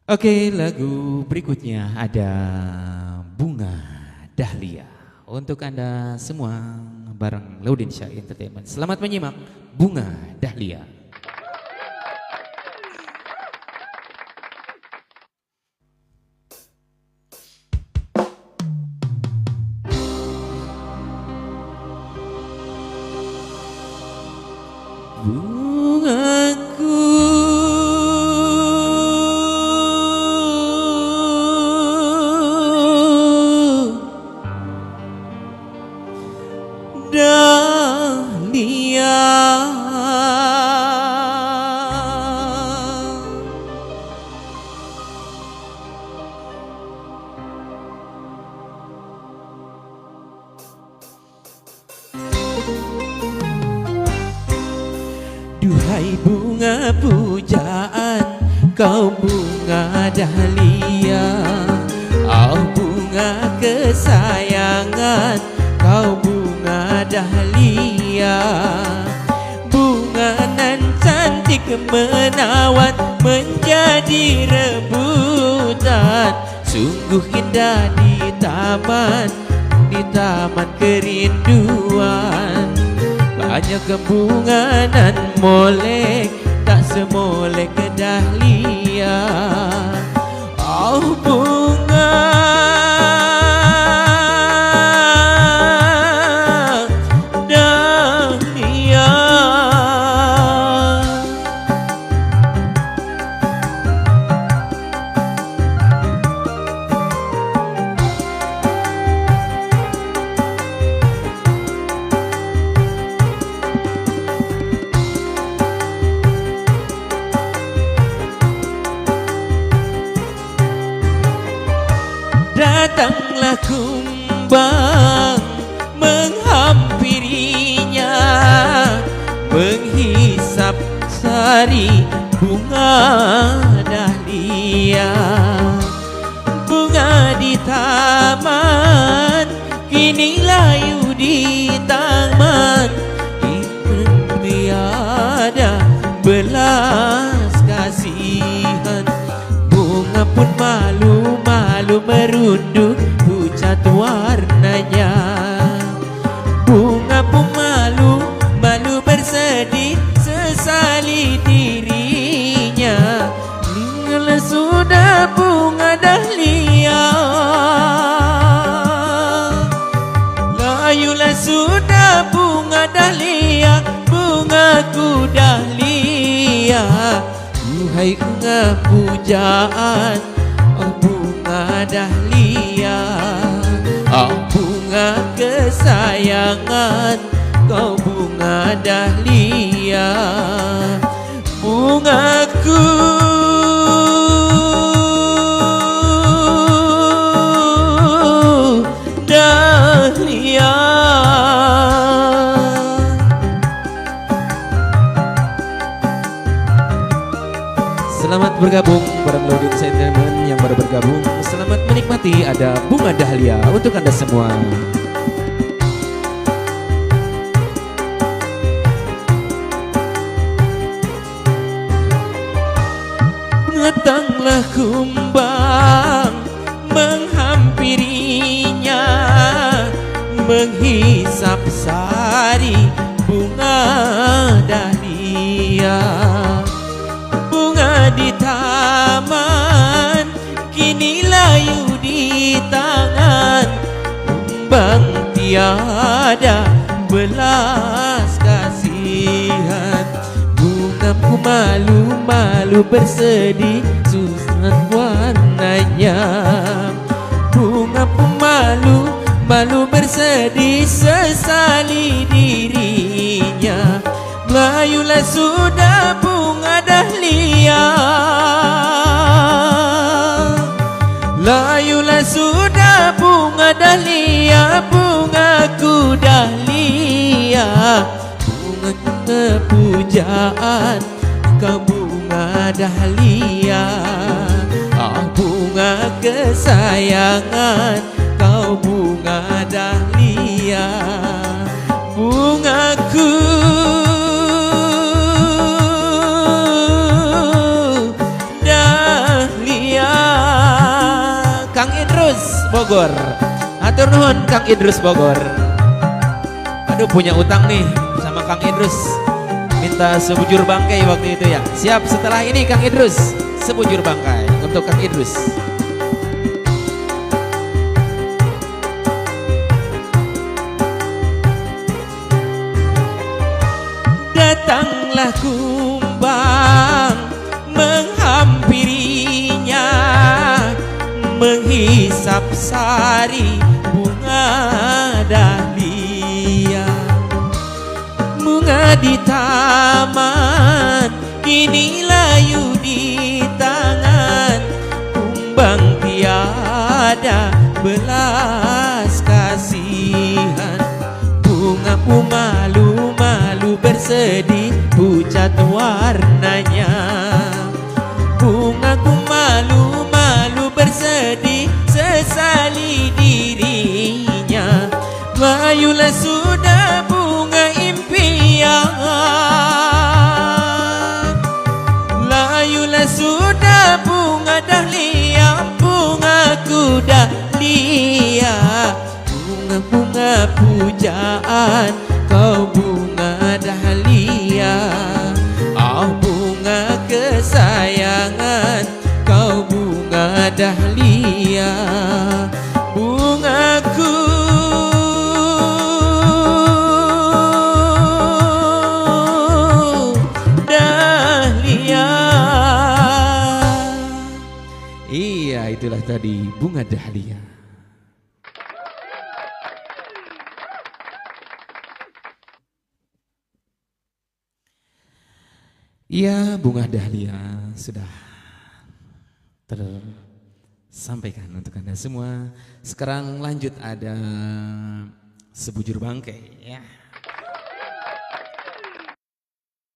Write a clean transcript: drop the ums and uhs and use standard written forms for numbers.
Oke, lagu berikutnya ada Bunga Dahlia. Untuk Anda semua bareng Laudensya Entertainment. Selamat menyimak Bunga Dahlia. Bungaku Dahlia, duhai bunga pujaan, kau bunga dahlia. Oh bunga kesayangan, kau bunga dahlia. Bunga nan cantik menawan menjadi rebutan. Sungguh indah di taman kerinduan. Banyak kebunga nan molek, tak semolek ke dahlia. Oh bunga dahlia, datanglah kumbang menghampirinya, menghisap sari bunga dahlia. Bunga di taman kini layu di taman, tiada belas kasihan. Bunga pun malu-malu merunduk pucat warnanya. Bunga pun malu-malu bersedih sesali dirinya. Tinggal sudah bunga dahlia, layulah sudah bunga dahlia, bungaku dahlia. Duhai bunga pujaan, oh bunga dahlia. Oh bunga kesayangan, kau bunga dahlia. Bungaku dahlia. Selamat bergabung bareng Laudensya Entertainment yang baru bergabung. Selamat menikmati, ada Bunga Dahlia untuk Anda semua. Datanglah kumbang menghampirinya, menghisap sari bunga dahlia. Bunga di taman kini layu di tangan, kumbang tiada belas kasihan. Bungaku malu-malu bersedih susan warnanya. Bungaku malu-malu bersedih sesali dirinya. Melayulah sudah bunga dahlia, layulah sudah bunga dahlia, bungaku dahlia. Bunga kepujaan, kau bunga dahlia. Oh bunga kesayangan, kau bunga dahlia. Bungaku dahlia. Idrus Bogor. Atur nuhun Kang Idrus Bogor. Aduh punya utang nih sama Kang Idrus. Minta sebujur bangkai waktu itu ya. Siap setelah ini Kang Idrus. Sebujur bangkai untuk Kang Idrus. Datanglah kumbang menghampirinya, menghisap sari bunga dahlia. Bunga di taman kini layu di tangan, kumbang tiada belas kasihan. Bunga malu-malu bersedih pucat warnanya. Bungaku malu-malu bersedih sesali dirinya. Layulah sudah bunga impian, layulah sudah bunga dahlia, bungaku dahlia. Bunga-bunga pujaan, kau bunga dahlia. Oh bunga kesayangan, kau bunga dahlia. Bungaku dahlia. Iya, itulah tadi bunga dahlia. Iya, bunga dahlia sudah tersampaikan untuk Anda semua. Sekarang lanjut ada sebujur bangkai ya.